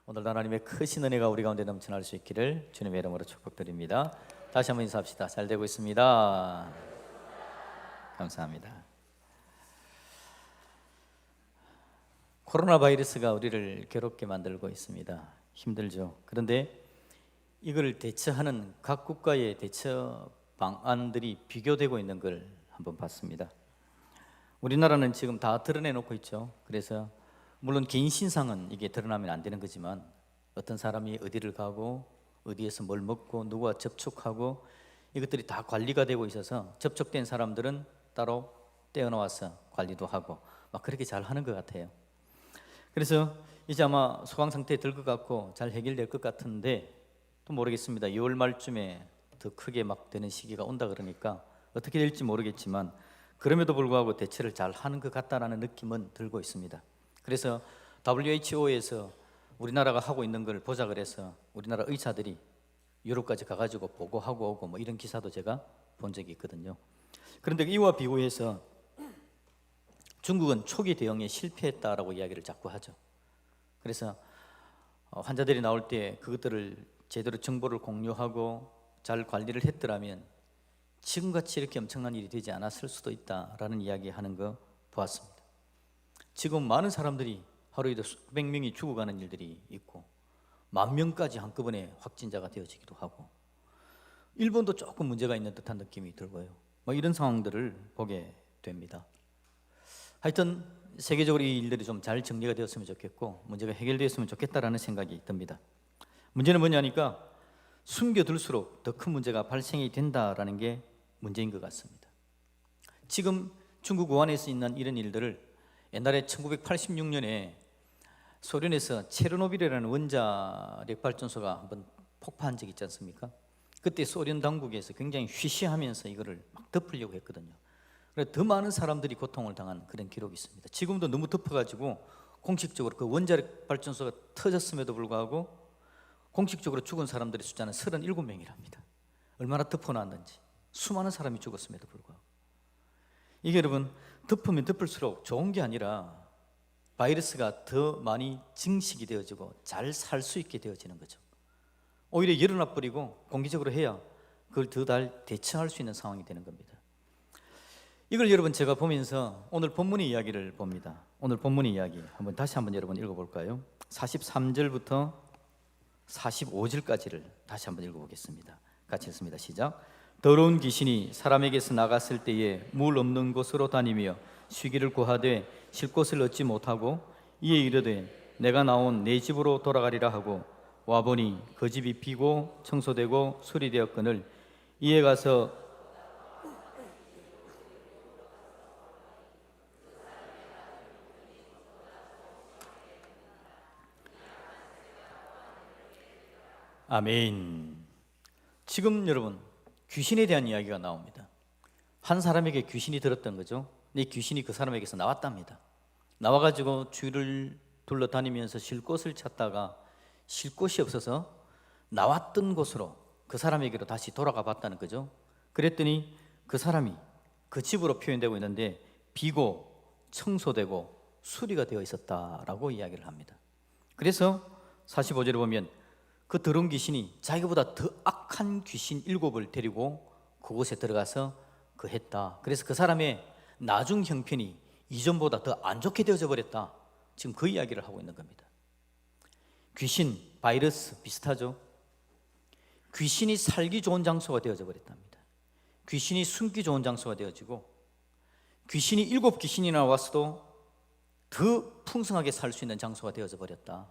오늘도 하나님의 크신 은혜가 우리 가운데 넘쳐날 수 있기를 주님의 이름으로 축복드립니다. 다시 한번 인사합시다. 잘 되고 있습니다. 감사합니다. 코로나 바이러스가 우리를 괴롭게 만들고 있습니다. 힘들죠. 그런데 이걸 대처하는 각 국가의 대처 방안들이 비교되고 있는 걸 한번 봤습니다. 우리나라는 지금 다 드러내놓고 있죠. 그래서 물론 개인 신상은 이게 드러나면 안 되는 거지만 어떤 사람이 어디를 가고 어디에서 뭘 먹고 누구와 접촉하고 이것들이 다 관리가 되고 있어서 접촉된 사람들은 따로 떼어놓아서 관리도 하고 막 그렇게 잘 하는 것 같아요. 그래서 이제 아마 소강 상태에 들 것 같고 잘 해결될 것 같은데 또 모르겠습니다. 2월 말쯤에 더 크게 막 되는 시기가 온다 그러니까 어떻게 될지 모르겠지만 그럼에도 불구하고 대처를 잘 하는 것 같다라는 느낌은 들고 있습니다. 그래서 WHO에서 우리나라가 하고 있는 걸 보자 그래서 우리나라 의사들이 유럽까지 가가지고 보고하고 오고 뭐 이런 기사도 제가 본 적이 있거든요. 그런데 이와 비교해서 중국은 초기 대응에 실패했다라고 이야기를 자꾸 하죠. 그래서 환자들이 나올 때 그것들을 제대로 정보를 공유하고 잘 관리를 했더라면 지금같이 이렇게 엄청난 일이 되지 않았을 수도 있다라는 이야기하는 거 보았습니다. 지금 많은 사람들이 하루에도 수백 명이 죽어가는 일들이 있고 10,000명까지 한꺼번에 확진자가 되어지기도 하고 일본도 조금 문제가 있는 듯한 느낌이 들고요. 뭐 이런 상황들을 보게 됩니다. 하여튼 세계적으로 이 일들이 좀 잘 정리가 되었으면 좋겠고 문제가 해결되었으면 좋겠다라는 생각이 듭니다. 문제는 뭐냐니까 숨겨둘수록 더 큰 문제가 발생이 된다라는 게 문제인 것 같습니다. 지금 중국 우한에서 있는 이런 일들을 옛날에 1986년에 소련에서 체르노빌이라는 원자력 발전소가 한번 폭파한 적이 있지 않습니까? 그때 소련 당국에서 굉장히 쉬쉬하면서 이거를 막 덮으려고 했거든요. 그래서 더 많은 사람들이 고통을 당한 그런 기록이 있습니다. 지금도 너무 덮어가지고 공식적으로 그 원자력 발전소가 터졌음에도 불구하고 공식적으로 죽은 사람들의 숫자는 37명이랍니다. 얼마나 덮어놨는지 수많은 사람이 죽었음에도 불구하고 이게 여러분 덮으면 덮을수록 좋은 게 아니라 바이러스가 더 많이 증식이 되어지고 잘 살 수 있게 되어지는 거죠. 오히려 열어놔 버리고 공개적으로 해야 그걸 더 잘 대처할 수 있는 상황이 되는 겁니다. 이걸 여러분 제가 보면서 오늘 본문의 이야기를 봅니다. 오늘 본문의 이야기 다시 한번 여러분 읽어볼까요? 43절부터 45절까지를 다시 한번 읽어보겠습니다. 같이 읽습니다. 시작. 더러운 귀신이 사람에게서 나갔을 때에 물 없는 곳으로 다니며 쉬기를 구하되 쉴 곳을 얻지 못하고 이에 이르되 내가 나온 내 집으로 돌아가리라 하고 와보니 그 집이 비고 청소되고 수리되었거늘 이에 가서 아멘. 지금 여러분 귀신에 대한 이야기가 나옵니다. 한 사람에게 귀신이 들었던 거죠. 이 귀신이 그 사람에게서 나왔답니다. 나와가지고 주위를 둘러다니면서 쉴 곳을 찾다가 쉴 곳이 없어서 나왔던 곳으로 그 사람에게로 다시 돌아가 봤다는 거죠. 그랬더니 그 사람이 그 집으로 표현되고 있는데 비고 청소되고 수리가 되어 있었다라고 이야기를 합니다. 그래서 45절에 보면 그 더러운 귀신이 자기보다 더 악한 귀신 7을 데리고 그곳에 들어가서 그 했다. 그래서 그 사람의 나중 형편이 이전보다 더 안 좋게 되어져 버렸다. 지금 그 이야기를 하고 있는 겁니다. 귀신, 바이러스 비슷하죠? 귀신이 살기 좋은 장소가 되어져 버렸답니다. 귀신이 숨기 좋은 장소가 되어지고 귀신이 7귀신이나 왔어도 더 풍성하게 살 수 있는 장소가 되어져 버렸다.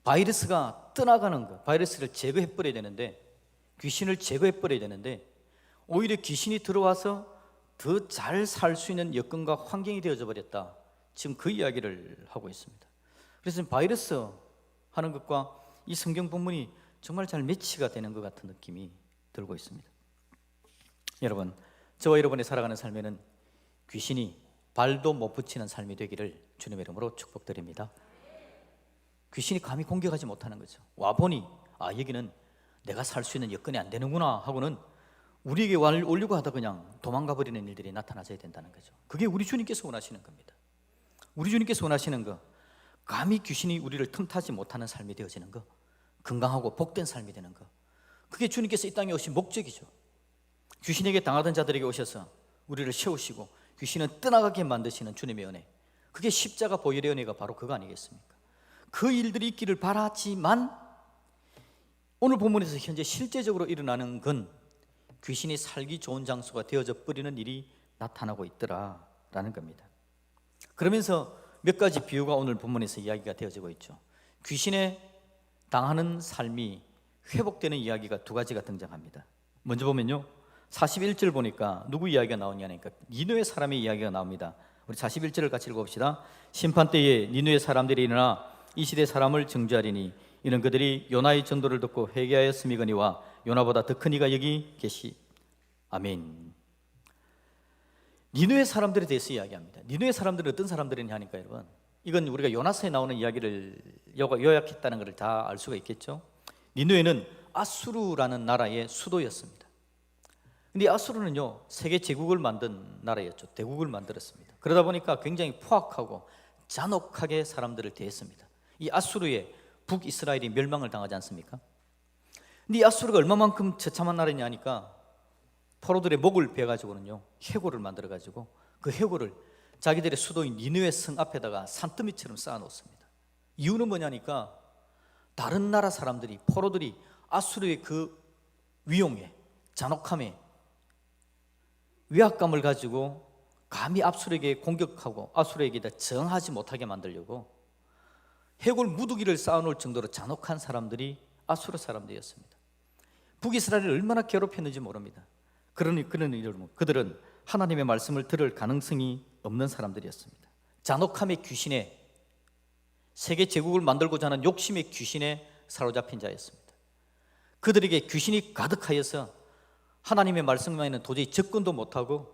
바이러스가 떠나가는 것, 바이러스를 제거해버려야 되는데 귀신을 제거해버려야 되는데 오히려 귀신이 들어와서 더 잘 살 수 있는 여건과 환경이 되어져 버렸다. 지금 그 이야기를 하고 있습니다. 그래서 바이러스 하는 것과 이 성경 본문이 정말 잘 매치가 되는 것 같은 느낌이 들고 있습니다. 여러분, 저와 여러분이 살아가는 삶에는 귀신이 발도 못 붙이는 삶이 되기를 주님의 이름으로 축복드립니다. 귀신이 감히 공격하지 못하는 거죠. 와보니 여기는 내가 살 수 있는 여건이 안 되는구나 하고는 우리에게 오려고 하다 그냥 도망가 버리는 일들이 나타나져야 된다는 거죠. 그게 우리 주님께서 원하시는 겁니다. 우리 주님께서 원하시는 거 감히 귀신이 우리를 틈타지 못하는 삶이 되어지는 것, 건강하고 복된 삶이 되는 것, 그게 주님께서 이 땅에 오신 목적이죠. 귀신에게 당하던 자들에게 오셔서 우리를 세우시고 귀신은 떠나가게 만드시는 주님의 은혜, 그게 십자가 보혈의 은혜가 바로 그거 아니겠습니까? 그 일들이 있기를 바라지만 오늘 본문에서 현재 실제적으로 일어나는 건 귀신이 살기 좋은 장소가 되어져 버리는 일이 나타나고 있더라라는 겁니다. 그러면서 몇 가지 비유가 오늘 본문에서 이야기가 되어지고 있죠. 귀신에 당하는 삶이 회복되는 이야기가 두 가지가 등장합니다. 먼저 보면요, 41절 보니까 누구 이야기가 나오냐니까 니느웨 사람의 이야기가 나옵니다. 우리 41절을 같이 읽어봅시다. 심판 때에 니느웨 사람들이 일어나 이 시대 사람을 정죄하리니 이는 그들이 요나의 전도를 듣고 회개하였음이거니와 요나보다 더 큰 이가 여기 계시. 아멘. 니느웨 사람들에 대해서 이야기합니다. 니느웨 사람들은 어떤 사람들이냐 하니까 여러분, 이건 우리가 요나서에 나오는 이야기를 요약했다는 것을 다 알 수가 있겠죠. 니느웨는 아수르라는 나라의 수도였습니다. 근데 아수르는요, 세계 제국을 만든 나라였죠. 대국을 만들었습니다. 그러다 보니까 굉장히 포악하고 잔혹하게 사람들을 대했습니다. 이 아수르에 북이스라엘이 멸망을 당하지 않습니까? 근데 이 아수르가 얼마만큼 처참한 나라냐 하니까 포로들의 목을 베가지고는요, 해골을 만들어가지고 그 해골을 자기들의 수도인 니느웨 성 앞에다가 산더미처럼 쌓아놓습니다. 이유는 뭐냐니까 다른 나라 사람들이, 포로들이 아수르의 그 위용에, 잔혹함에 위압감을 가지고 감히 아수르에게 공격하고 아수르에게 정하지 못하게 만들려고 해골 무더기를 쌓아놓을 정도로 잔혹한 사람들이 아수르 사람들이었습니다. 북이스라엘을 얼마나 괴롭혔는지 모릅니다. 그들은 하나님의 말씀을 들을 가능성이 없는 사람들이었습니다. 잔혹함의 귀신에, 세계 제국을 만들고자 하는 욕심의 귀신에 사로잡힌 자였습니다. 그들에게 귀신이 가득하여서 하나님의 말씀에는 도저히 접근도 못하고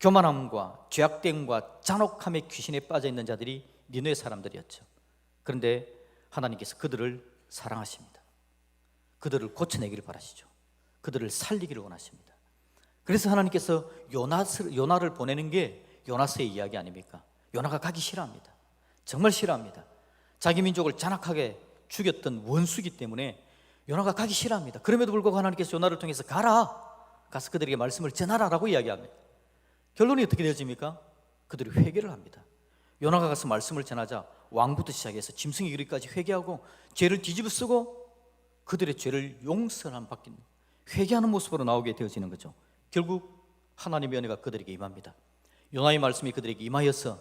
교만함과 죄악됨과 잔혹함의 귀신에 빠져있는 자들이 니느웨 사람들이었죠. 그런데 하나님께서 그들을 사랑하십니다. 그들을 고쳐내기를 바라시죠. 그들을 살리기를 원하십니다. 그래서 하나님께서 요나를 보내는 게 요나서의 이야기 아닙니까? 요나가 가기 싫어합니다. 정말 싫어합니다. 자기 민족을 잔악하게 죽였던 원수이기 때문에 요나가 가기 싫어합니다. 그럼에도 불구하고 하나님께서 요나를 통해서 가라, 가서 그들에게 말씀을 전하라라고 이야기합니다. 결론이 어떻게 되어집니까? 그들이 회개를 합니다. 요나가 가서 말씀을 전하자 왕부터 시작해서 짐승의 이르기까지 회개하고 죄를 뒤집어 쓰고 그들의 죄를 용서함 받긴 회개하는 모습으로 나오게 되어지는 거죠. 결국 하나님의 은혜가 그들에게 임합니다. 요나의 말씀이 그들에게 임하여서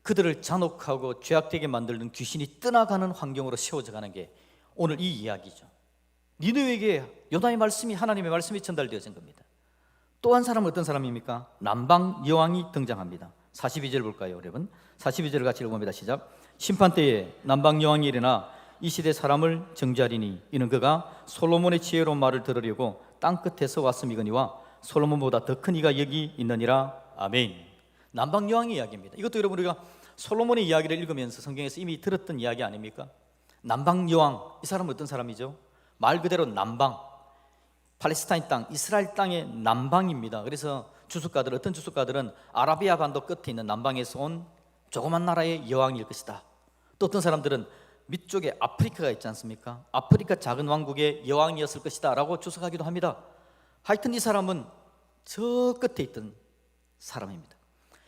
그들을 잔혹하고 죄악되게 만드는 귀신이 떠나가는 환경으로 세워져 가는 게 오늘 이 이야기죠. 니느웨에게 요나의 말씀이, 하나님의 말씀이 전달되어진 겁니다. 또 한 사람은 어떤 사람입니까? 남방 여왕이 등장합니다. 42절 볼까요, 여러분? 42절을 같이 읽어봅니다. 시작. 심판 때에 남방 여왕이 일어나 이 시대 사람을 정죄하리니 이는 그가 솔로몬의 지혜로운 말을 들으려고 땅 끝에서 왔음이거니와 솔로몬보다 더 큰 이가 여기 있느니라. 아멘. 남방 여왕의 이야기입니다. 이것도 여러분 우리가 솔로몬의 이야기를 읽으면서 성경에서 이미 들었던 이야기 아닙니까? 남방 여왕, 이 사람은 어떤 사람이죠? 말 그대로 남방, 팔레스타인 땅, 이스라엘 땅의 남방입니다. 그래서 어떤 주석가들은 아라비아 반도 끝에 있는 남방에서 온 조그만 나라의 여왕일 것이다. 또 어떤 사람들은 밑쪽에 아프리카가 있지 않습니까? 아프리카 작은 왕국의 여왕이었을 것이다 라고 주석하기도 합니다. 하여튼 이 사람은 저 끝에 있던 사람입니다.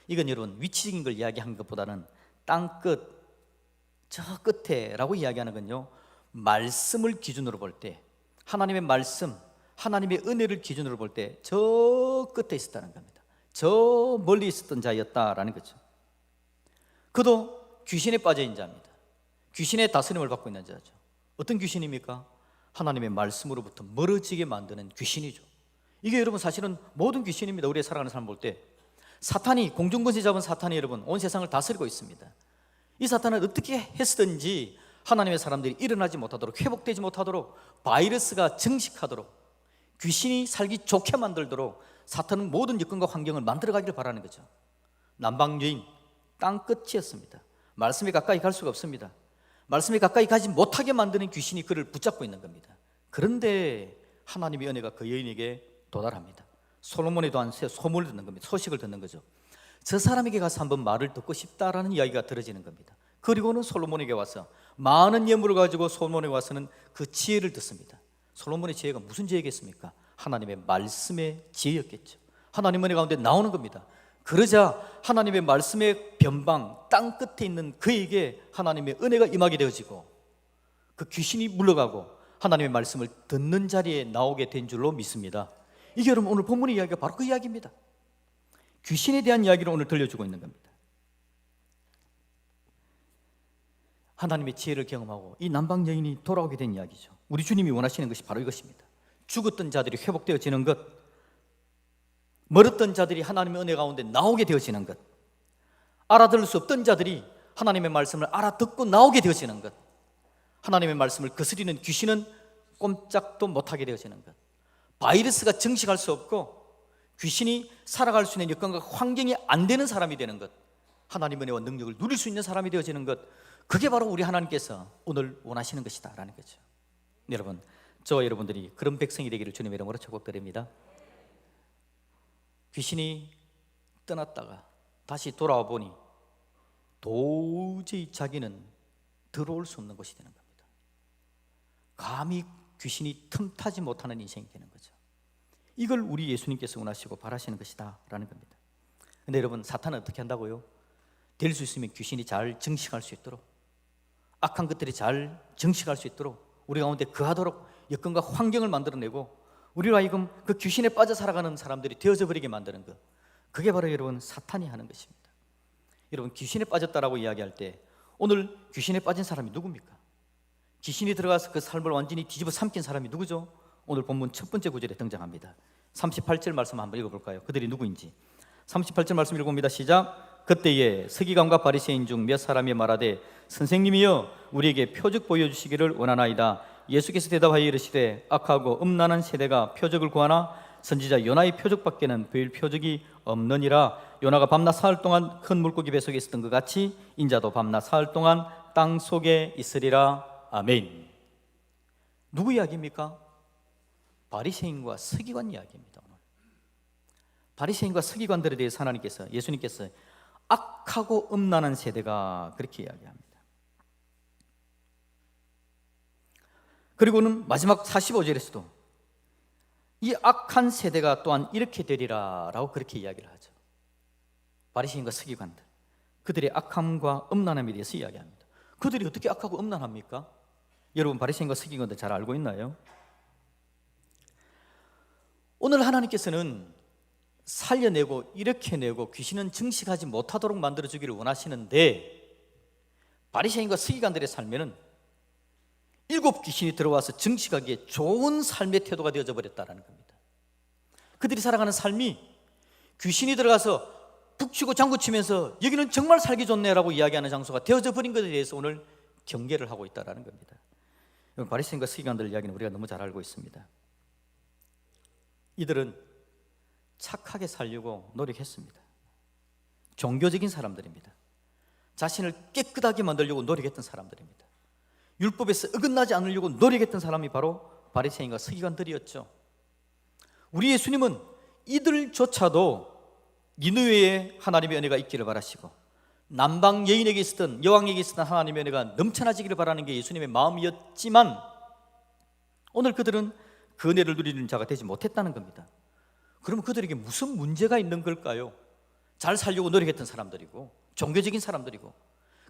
이건 여러분 위치적인 걸 이야기한 것보다는 땅끝, 저 끝에 라고 이야기하는 건요, 말씀을 기준으로 볼 때, 하나님의 말씀, 하나님의 은혜를 기준으로 볼 때 저 끝에 있었다는 겁니다. 저 멀리 있었던 자였다라는 거죠. 그도 귀신에 빠져 있는 자입니다. 귀신의 다스림을 받고 있는 자죠. 어떤 귀신입니까? 하나님의 말씀으로부터 멀어지게 만드는 귀신이죠. 이게 여러분 사실은 모든 귀신입니다. 우리의 살아가는 삶을 볼 때 사탄이, 공중권세 잡은 사탄이 여러분 온 세상을 다스리고 있습니다. 이 사탄은 어떻게 했든지 하나님의 사람들이 일어나지 못하도록, 회복되지 못하도록, 바이러스가 증식하도록, 귀신이 살기 좋게 만들도록 사탄은 모든 여건과 환경을 만들어가기를 바라는 거죠. 남방 여인, 땅끝이었습니다. 말씀에 가까이 갈 수가 없습니다. 말씀에 가까이 가지 못하게 만드는 귀신이 그를 붙잡고 있는 겁니다. 그런데 하나님의 은혜가 그 여인에게 도달합니다. 솔로몬에 대한 소문을 듣는 겁니다. 소식을 듣는 거죠. 저 사람에게 가서 한번 말을 듣고 싶다라는 이야기가 들어지는 겁니다. 그리고는 솔로몬에게 와서 많은 예물을 가지고 솔로몬에게 와서는 그 지혜를 듣습니다. 솔로몬의 지혜가 무슨 지혜겠습니까? 하나님의 말씀의 지혜였겠죠. 하나님 은혜 가운데 나오는 겁니다. 그러자 하나님의 말씀의 변방, 땅 끝에 있는 그에게 하나님의 은혜가 임하게 되어지고 그 귀신이 물러가고 하나님의 말씀을 듣는 자리에 나오게 된 줄로 믿습니다. 이게 여러분 오늘 본문의 이야기가 바로 그 이야기입니다. 귀신에 대한 이야기를 오늘 들려주고 있는 겁니다. 하나님의 지혜를 경험하고 이 남방 여인이 돌아오게 된 이야기죠. 우리 주님이 원하시는 것이 바로 이것입니다. 죽었던 자들이 회복되어지는 것, 멀었던 자들이 하나님의 은혜 가운데 나오게 되어지는 것, 알아들을 수 없던 자들이 하나님의 말씀을 알아듣고 나오게 되어지는 것, 하나님의 말씀을 거스리는 귀신은 꼼짝도 못하게 되어지는 것, 바이러스가 증식할 수 없고 귀신이 살아갈 수 있는 여건과 환경이 안 되는 사람이 되는 것, 하나님의 은혜와 능력을 누릴 수 있는 사람이 되어지는 것, 그게 바로 우리 하나님께서 오늘 원하시는 것이다 라는 거죠. 여러분, 저와 여러분들이 그런 백성이 되기를 주님의 이름으로 축복드립니다. 귀신이 떠났다가 다시 돌아와 보니 도저히 자기는 들어올 수 없는 것이 되는 겁니다. 감히 귀신이 틈타지 못하는 인생이 되는 거죠. 이걸 우리 예수님께서 원하시고 바라시는 것이다 라는 겁니다. 근데 여러분, 사탄은 어떻게 한다고요? 될 수 있으면 귀신이 잘 증식할 수 있도록, 악한 것들이 잘 증식할 수 있도록 우리 가운데 거하도록 여건과 환경을 만들어내고 우리로 하여금 그 귀신에 빠져 살아가는 사람들이 되어져 버리게 만드는 것, 그게 바로 여러분 사탄이 하는 것입니다. 여러분, 귀신에 빠졌다라고 이야기할 때 오늘 귀신에 빠진 사람이 누굽니까? 귀신이 들어가서 그 삶을 완전히 뒤집어 삼킨 사람이 누구죠? 오늘 본문 첫 번째 구절에 등장합니다. 38절 말씀 한번 읽어볼까요? 그들이 누구인지. 38절 말씀 읽어봅니다. 시작. 그때에 서기관과 바리새인 중 몇 사람이 말하되 선생님이여 우리에게 표적 보여주시기를 원하나이다. 예수께서 대답하여 이르시되 악하고 음란한 세대가 표적을 구하나 선지자 요나의 표적밖에는 보일 표적이 없느니라. 요나가 밤낮 사흘 동안 큰 물고기 뱃속에 있었던 것 같이 인자도 밤낮 사흘 동안 땅 속에 있으리라. 아멘. 누구 이야기입니까? 바리새인과 서기관 이야기입니다. 오늘 바리새인과 서기관들에 대해서 하나님께서, 예수님께서 악하고 음란한 세대가 그렇게 이야기합니다. 그리고는 마지막 45절에서도 이 악한 세대가 또한 이렇게 되리라 라고 그렇게 이야기를 하죠. 바리새인과 서기관들, 그들의 악함과 음란함에 대해서 이야기합니다. 그들이 어떻게 악하고 음란합니까? 여러분, 바리새인과 서기관들 잘 알고 있나요? 오늘 하나님께서는 살려내고 일으켜내고 귀신은 증식하지 못하도록 만들어주기를 원하시는데, 바리새인과 서기관들의 삶에는 7 귀신이 들어와서 증식하기에 좋은 삶의 태도가 되어져 버렸다는 겁니다. 그들이 살아가는 삶이 귀신이 들어가서 북치고 장구치면서 여기는 정말 살기 좋네라고 이야기하는 장소가 되어져 버린 것에 대해서 오늘 경계를 하고 있다는 겁니다. 바리새인과 서기관들 이야기는 우리가 너무 잘 알고 있습니다. 이들은 착하게 살려고 노력했습니다. 종교적인 사람들입니다. 자신을 깨끗하게 만들려고 노력했던 사람들입니다. 율법에서 어긋나지 않으려고 노력했던 사람이 바로 바리새인과 서기관들이었죠. 우리 예수님은 이들조차도 니느웨에 하나님의 은혜가 있기를 바라시고 남방 여인에게 있었던, 여왕에게 있었던 하나님의 은혜가 넘쳐나지기를 바라는 게 예수님의 마음이었지만 오늘 그들은 그 은혜를 누리는 자가 되지 못했다는 겁니다. 그러면 그들에게 무슨 문제가 있는 걸까요? 잘 살려고 노력했던 사람들이고 종교적인 사람들이고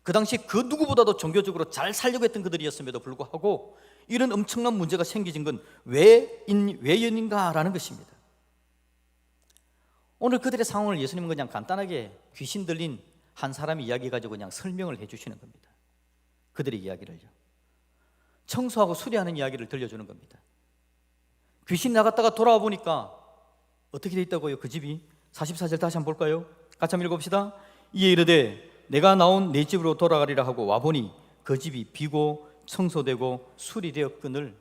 그 당시 그 누구보다도 종교적으로 잘 살려고 했던 그들이었음에도 불구하고 이런 엄청난 문제가 생기진 건 왜인가라는 것입니다. 오늘 그들의 상황을 예수님은 그냥 간단하게 귀신 들린 한 사람의 이야기 가지고 그냥 설명을 해주시는 겁니다. 그들의 이야기를요, 청소하고 수리하는 이야기를 들려주는 겁니다. 귀신 나갔다가 돌아와 보니까 어떻게 돼 있다고요? 그 집이 44절 다시 한번 볼까요? 같이 한번 읽어봅시다. 이에 이르되 내가 나온 내 집으로 돌아가리라 하고 와보니 그 집이 비고 청소되고 수리되었거늘.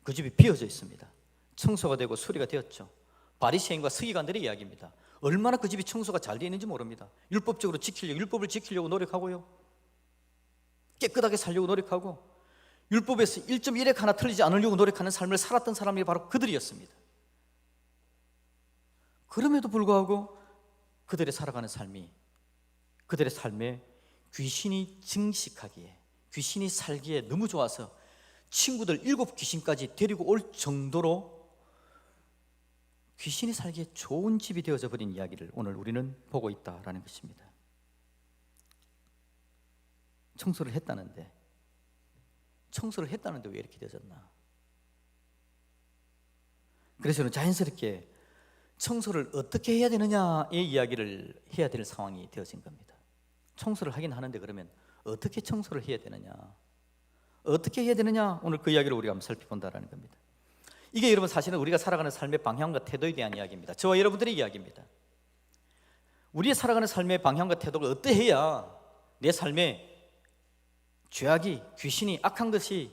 그 집이 비어져 있습니다. 청소가 되고 수리가 되었죠. 바리새인과 서기관들의 이야기입니다. 얼마나 그 집이 청소가 잘 되어 있는지 모릅니다. 율법적으로 지키려고, 율법을 지키려고 노력하고요, 깨끗하게 살려고 노력하고 율법에서 1.1획 하나 틀리지 않으려고 노력하는 삶을 살았던 사람이 바로 그들이었습니다. 그럼에도 불구하고 그들의 살아가는 삶이, 그들의 삶에 귀신이 증식하기에, 귀신이 살기에 너무 좋아서 친구들 7 귀신까지 데리고 올 정도로 귀신이 살기에 좋은 집이 되어져 버린 이야기를 오늘 우리는 보고 있다라는 것입니다. 청소를 했다는데 왜 이렇게 되어졌나? 그래서 저는 자연스럽게 청소를 어떻게 해야 되느냐의 이야기를 해야 될 상황이 되어진 겁니다. 청소를 하긴 하는데 그러면 어떻게 청소를 해야 되느냐? 어떻게 해야 되느냐? 오늘 그 이야기를 우리가 한번 살펴본다라는 겁니다. 이게 여러분 사실은 우리가 살아가는 삶의 방향과 태도에 대한 이야기입니다. 저와 여러분들의 이야기입니다. 우리의 살아가는 삶의 방향과 태도가 어떠해야 내 삶에 죄악이, 귀신이, 악한 것이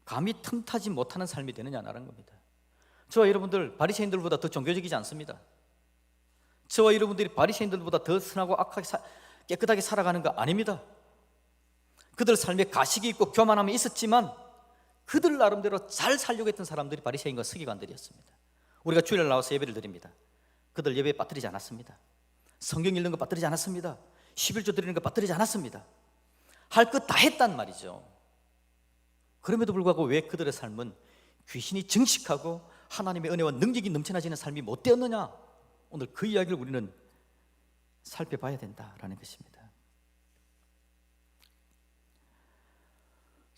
감히 틈타지 못하는 삶이 되느냐라는 겁니다. 저와 여러분들 바리새인들보다 더 종교적이지 않습니다. 저와 여러분들이 바리새인들보다 더 선하고 악하게 깨끗하게 살아가는 거 아닙니다. 그들 삶에 가식이 있고 교만함이 있었지만 그들 나름대로 잘 살려고 했던 사람들이 바리새인과 서기관들이었습니다. 우리가 주일날 나와서 예배를 드립니다. 그들 예배에 빠뜨리지 않았습니다. 성경 읽는 거 빠뜨리지 않았습니다. 11조 드리는 거 빠뜨리지 않았습니다. 할 것 다 했단 말이죠. 그럼에도 불구하고 왜 그들의 삶은 귀신이 증식하고 하나님의 은혜와 능력이 넘쳐나지는 삶이 못 되었느냐? 오늘 그 이야기를 우리는 살펴봐야 된다라는 것입니다.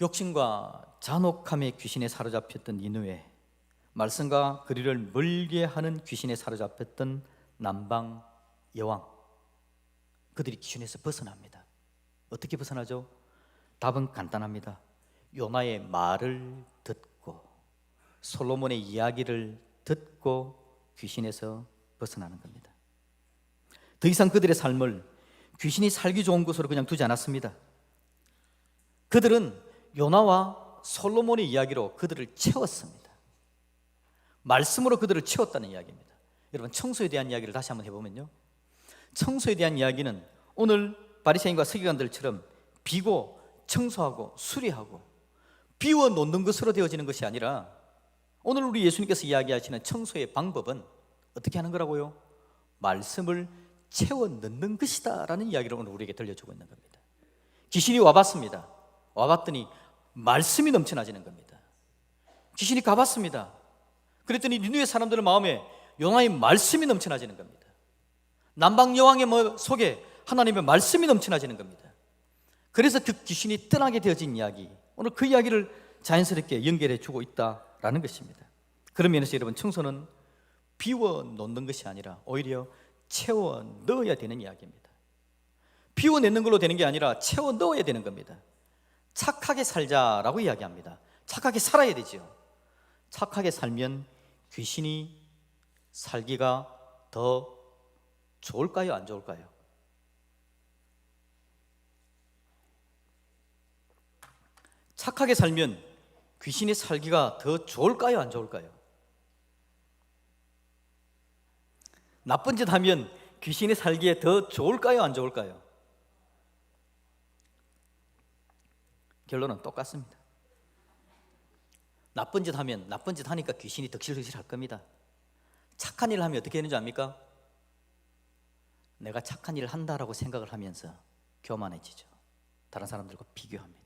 욕심과 잔혹함의 귀신에 사로잡혔던 니느웨, 말씀과 거리를 멀게 하는 귀신에 사로잡혔던 남방 여왕, 그들이 귀신에서 벗어납니다. 어떻게 벗어나죠? 답은 간단합니다. 요나의 말을 듣고 솔로몬의 이야기를 듣고 귀신에서 벗어나는 겁니다. 더 이상 그들의 삶을 귀신이 살기 좋은 곳으로 그냥 두지 않았습니다. 그들은 요나와 솔로몬의 이야기로 그들을 채웠습니다. 말씀으로 그들을 채웠다는 이야기입니다. 여러분, 청소에 대한 이야기를 다시 한번 해보면요, 청소에 대한 이야기는 오늘 바리새인과 서기관들처럼 비고 청소하고 수리하고 비워 놓는 것으로 되어지는 것이 아니라 오늘 우리 예수님께서 이야기하시는 청소의 방법은 어떻게 하는 거라고요? 말씀을 채워 넣는 것이다 라는 이야기를 오늘 우리에게 들려주고 있는 겁니다. 귀신이 와봤습니다. 와봤더니 말씀이 넘쳐나지는 겁니다. 귀신이 가봤습니다. 그랬더니 니느웨 사람들의 마음에 요나의 말씀이 넘쳐나지는 겁니다. 남방 여왕의 속에 하나님의 말씀이 넘쳐나지는 겁니다. 그래서 그 귀신이 떠나게 되어진 이야기, 오늘 그 이야기를 자연스럽게 연결해 주고 있다라는 것입니다. 그런 면에서 여러분, 청소는 비워 놓는 것이 아니라 오히려 채워 넣어야 되는 이야기입니다. 비워내는 걸로 되는 게 아니라 채워 넣어야 되는 겁니다. 착하게 살자라고 이야기합니다. 착하게 살아야 되죠. 착하게 살면 귀신이 살기가 더 좋을까요? 안 좋을까요? 착하게 살면 귀신이 살기가 더 좋을까요? 안 좋을까요? 나쁜 짓 하면 귀신이 살기에 더 좋을까요? 안 좋을까요? 결론은 똑같습니다. 나쁜 짓 하면 나쁜 짓 하니까 귀신이 덕실덕실 할 겁니다. 착한 일을 하면 어떻게 되는지 압니까? 내가 착한 일을 한다라고 생각을 하면서 교만해지죠. 다른 사람들과 비교합니다.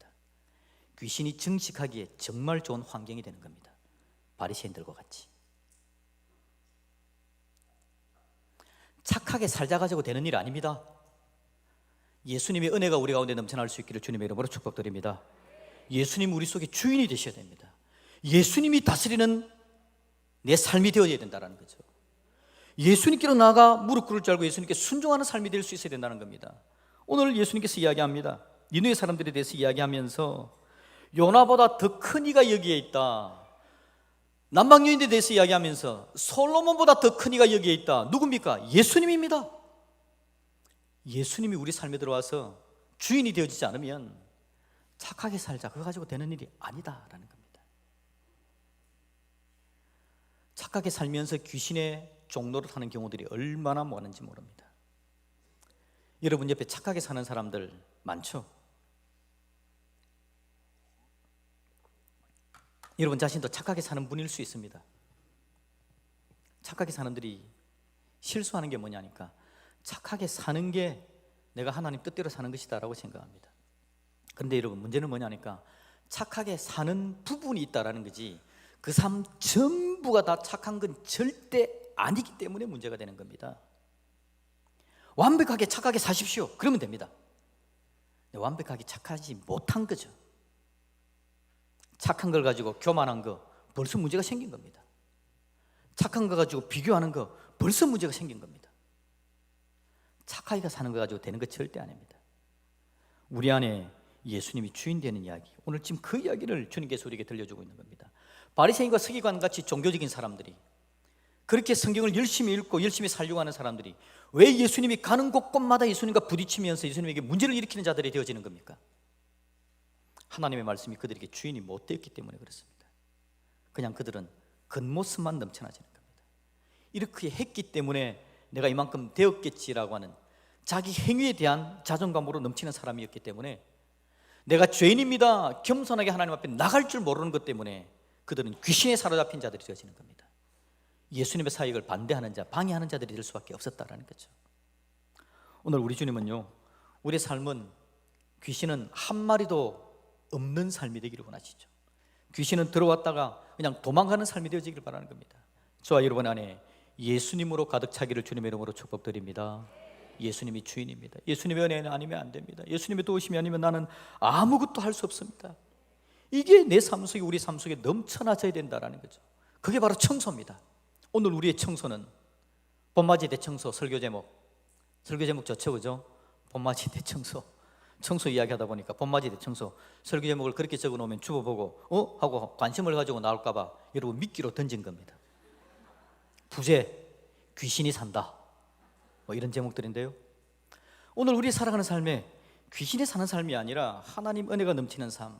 귀신이 증식하기에 정말 좋은 환경이 되는 겁니다. 바리새인들과 같이. 착하게 살자 가지고 되는 일 아닙니다. 예수님의 은혜가 우리 가운데 넘쳐날 수 있기를 주님의 이름으로 축복드립니다. 예수님 우리 속에 주인이 되셔야 됩니다. 예수님이 다스리는 내 삶이 되어야 된다는 거죠. 예수님께로 나아가 무릎 꿇을 줄 알고 예수님께 순종하는 삶이 될 수 있어야 된다는 겁니다. 오늘 예수님께서 이야기합니다. 니느웨 사람들에 대해서 이야기하면서 요나보다 더 큰 이가 여기에 있다. 남방 여인에 대해서 이야기하면서 솔로몬보다 더 큰 이가 여기에 있다. 누굽니까? 예수님입니다. 예수님이 우리 삶에 들어와서 주인이 되어지지 않으면 착하게 살자, 그거 가지고 되는 일이 아니다라는 겁니다. 착하게 살면서 귀신의 종로를 하는 경우들이 얼마나 많은지 모릅니다. 여러분 옆에 착하게 사는 사람들 많죠? 여러분 자신도 착하게 사는 분일 수 있습니다. 착하게 사는 분들이 실수하는 게 뭐냐니까 착하게 사는 게 내가 하나님 뜻대로 사는 것이다 라고 생각합니다. 그런데 여러분, 문제는 뭐냐니까 착하게 사는 부분이 있다라는 거지 그 삶 전부가 다 착한 건 절대 아니기 때문에 문제가 되는 겁니다. 완벽하게 착하게 사십시오 그러면 됩니다. 완벽하게 착하지 못한 거죠. 착한 걸 가지고 교만한 거 벌써 문제가 생긴 겁니다. 착한 거 가지고 비교하는 거 벌써 문제가 생긴 겁니다. 착하게 사는 거 가지고 되는 거 절대 아닙니다. 우리 안에 예수님이 주인 되는 이야기, 오늘 지금 그 이야기를 주님께서 우리에게 들려주고 있는 겁니다. 바리새인과 서기관같이 종교적인 사람들이, 그렇게 성경을 열심히 읽고 열심히 살려고 하는 사람들이 왜 예수님이 가는 곳곳마다 예수님과 부딪히면서 예수님에게 문제를 일으키는 자들이 되어지는 겁니까? 하나님의 말씀이 그들에게 주인이 못 되었기 때문에 그렇습니다. 그냥 그들은 겉모습만 넘쳐나지는 겁니다. 이렇게 했기 때문에 내가 이만큼 되었겠지라고 하는 자기 행위에 대한 자존감으로 넘치는 사람이었기 때문에, 내가 죄인입니다 겸손하게 하나님 앞에 나갈 줄 모르는 것 때문에 그들은 귀신에 사로잡힌 자들이 되어지는 겁니다. 예수님의 사역을 반대하는 자, 방해하는 자들이 될 수밖에 없었다라는 거죠. 오늘 우리 주님은요, 우리의 삶은 귀신은 한 마리도 없는 삶이 되기를 원하시죠. 귀신은 들어왔다가 그냥 도망가는 삶이 되어지기를 바라는 겁니다. 저와 여러분 안에 예수님으로 가득 차기를 주님의 이름으로 축복드립니다. 예수님이 주인입니다. 예수님의 은혜는 아니면 안 됩니다. 예수님의 도우심이 아니면 나는 아무것도 할 수 없습니다. 이게 내 삶 속에, 우리 삶 속에 넘쳐나져야 된다라는 거죠. 그게 바로 청소입니다. 오늘 우리의 청소는 봄맞이 대청소. 설교 제목 좋죠, 그죠? 봄맞이 대청소. 청소 이야기하다 보니까 봄맞이 대청소 설교 제목을 그렇게 적어놓으면 주워보고 하고 관심을 가지고 나올까 봐 여러분 미끼로 던진 겁니다. 부재, 귀신이 산다, 뭐 이런 제목들인데요, 오늘 우리 살아가는 삶에 귀신이 사는 삶이 아니라 하나님 은혜가 넘치는 삶,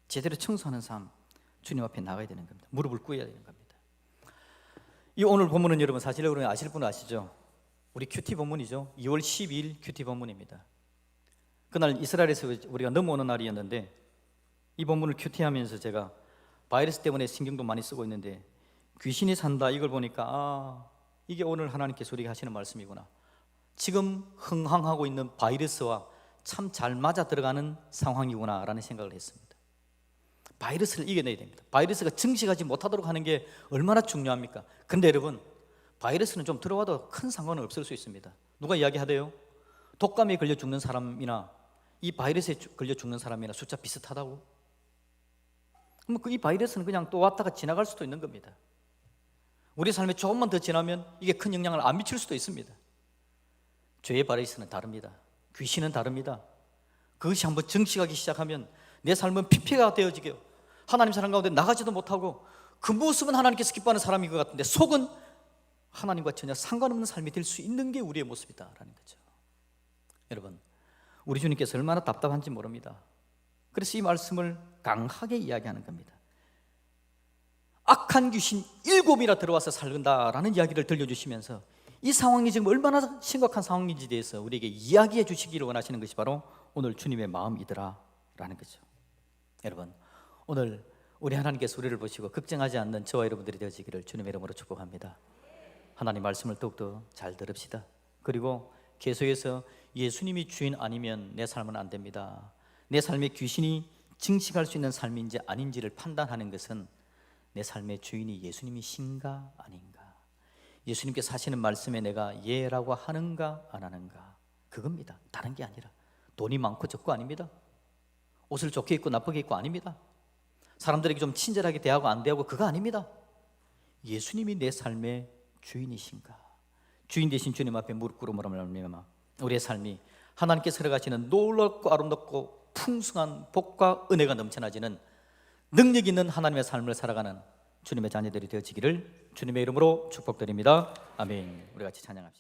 제대로 청소하는 삶, 주님 앞에 나가야 되는 겁니다. 무릎을 꿇어야 되는 겁니다. 이 오늘 본문은 여러분 사실 여러분 아실 분은 아시죠? 우리 큐티 본문이죠. 2월 12일 큐티 본문입니다. 그날 이스라엘에서 우리가 넘어오는 날이었는데, 이 본문을 큐티하면서 제가 바이러스 때문에 신경도 많이 쓰고 있는데 귀신이 산다 이걸 보니까 이게 오늘 하나님께서 우리에게 하시는 말씀이구나. 지금 흥황하고 있는 바이러스와 참 잘 맞아 들어가는 상황이구나 라는 생각을 했습니다. 바이러스를 이겨내야 됩니다. 바이러스가 증식하지 못하도록 하는 게 얼마나 중요합니까? 근데 여러분, 바이러스는 좀 들어와도 큰 상관은 없을 수 있습니다. 누가 이야기하대요? 독감에 걸려 죽는 사람이나 이 바이러스에 걸려 죽는 사람이나 숫자 비슷하다고? 그럼 이 바이러스는 그냥 또 왔다가 지나갈 수도 있는 겁니다. 우리 삶에 조금만 더 지나면 이게 큰 영향을 안 미칠 수도 있습니다. 죄의 바이러스는 다릅니다. 귀신은 다릅니다. 그것이 한번 증식하기 시작하면 내 삶은 피폐가 되어지게요, 하나님 사랑 가운데 나가지도 못하고 그 모습은 하나님께서 기뻐하는 사람인 것 같은데 속은 하나님과 전혀 상관없는 삶이 될 수 있는 게 우리의 모습이다라는 거죠. 여러분, 우리 주님께서 얼마나 답답한지 모릅니다. 그래서 이 말씀을 강하게 이야기하는 겁니다. 악한 귀신 7이나 들어와서 살근다라는 이야기를 들려주시면서 이 상황이 지금 얼마나 심각한 상황인지에 대해서 우리에게 이야기해 주시기를 원하시는 것이 바로 오늘 주님의 마음이더라 라는 거죠. 여러분, 오늘 우리 하나님께서 우리를 보시고 걱정하지 않는 저와 여러분들이 되어지기를 주님의 이름으로 축복합니다. 하나님 말씀을 더욱더 잘 들읍시다. 그리고 계속해서 예수님이 주인 아니면 내 삶은 안 됩니다. 내 삶에 귀신이 증식할 수 있는 삶인지 아닌지를 판단하는 것은 내 삶의 주인이 예수님이신가 아닌가, 예수님께서 하시는 말씀에 내가 예라고 하는가 안 하는가, 그겁니다. 다른 게 아니라 돈이 많고 적고 아닙니다. 옷을 좋게 입고 나쁘게 입고 아닙니다. 사람들에게 좀 친절하게 대하고 안 대하고 그거 아닙니다. 예수님이 내 삶의 주인이신가, 주인 되신 주님 앞에 무릎 꿇음으로 말미암아 우리의 삶이 하나님께서 허락하시는 놀랍고 아름답고 풍성한 복과 은혜가 넘쳐나지는 능력 있는 하나님의 삶을 살아가는 주님의 자녀들이 되어지기를 주님의 이름으로 축복드립니다. 아멘. 우리 같이 찬양합시다.